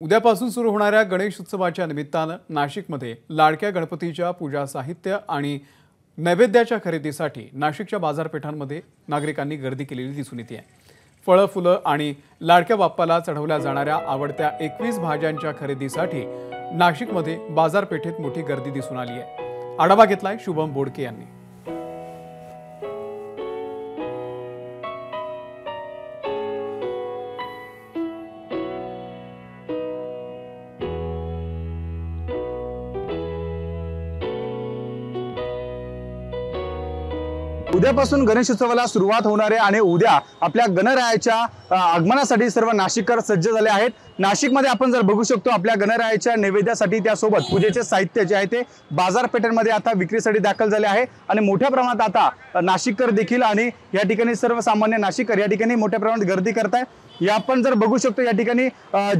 उद्यापासून सुरू होणाऱ्या गणेश उत्सवाच्या निमित्तानं नाशिकमध्ये लाडक्या गणपतीच्या पूजा साहित्य आणि नैवेद्याच्या खरेदीसाठी नाशिकच्या बाजारपेठांमध्ये नागरिकांनी गर्दी केलेली दिसून येते आहे। फळं, फुलं आणि लाडक्या बाप्पाला चढवल्या जाणाऱ्या आवडत्या 21 भाज्यांच्या खरेदीसाठी नाशिकमध्ये बाजारपेठेत मोठी गर्दी दिसून आली आहे। आढावा घेतलाय शुभम बोडके यांनी। उद्यापासून गणेशोत्सवाला सुरुवात होणार आहे आणि उद्या आपल्या गणरायाच्या आगमनासाठी सर्व नाशिककर सज्ज झाले आहेत। नाशिकमध्ये आपण जर बघू शकतो आपल्या गणरायाच्या नैवेद्यासाठी त्यासोबत पूजेचे साहित्य जे आहे ते बाजारपेठांमध्ये आता विक्रीसाठी दाखल झाले आहे आणि मोठ्या प्रमाणात आता नाशिककर देखील आणि या ठिकाणी सर्वसामान्य नाशिककर या ठिकाणी मोठ्या प्रमाणात गर्दी करत आहे। या आपण जर बघू शकतो या ठिकाणी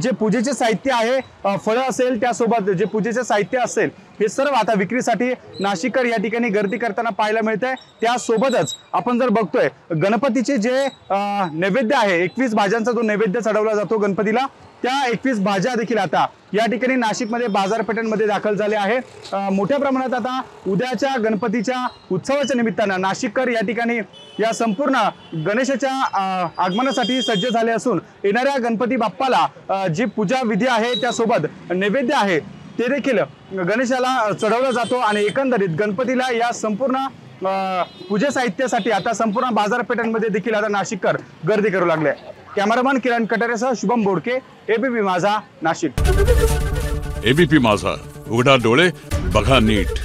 जे पूजेचे साहित्य आहे, फळं असेल त्यासोबत जे पूजेचे साहित्य असेल हे सर्व आता विक्रीसाठी नाशिककर या ठिकाणी गर्दी करताना पाहायला मिळतंय। त्यासोबतच आपण जर बघतोय गणपतीचे जे नैवेद्य आहे 21 भाज्यांचा जो नैवेद्य चढवला जातो गणपतीला, त्या 21 भाज्या देखील आता या ठिकाणी नाशिकमध्ये बाजारपेठांमध्ये दाखल झाल्या आहे। मोठ्या प्रमाणात आता उद्याच्या गणपतीच्या उत्सवाच्या निमित्तानं नाशिककर या ठिकाणी या संपूर्ण गणेशाच्या आगमनासाठी सज्ज झाले असून येणाऱ्या गणपती बाप्पाला जी पूजा विधी आहे त्यासोबत नैवेद्य आहे ते देखील गणेशाला चढवला जातो आणि एकंदरीत गणपतीला या संपूर्ण पूजे साहित्यासाठी आता संपूर्ण बाजारपेठांमध्ये देखील आता नाशिककर गर्दी करू लागले। कॅमेरामन किरण कटारेसह शुभम बोडके, एबीपी माझा, नाशिक। एबीपी माझा, उघडा डोळे बघा नीट।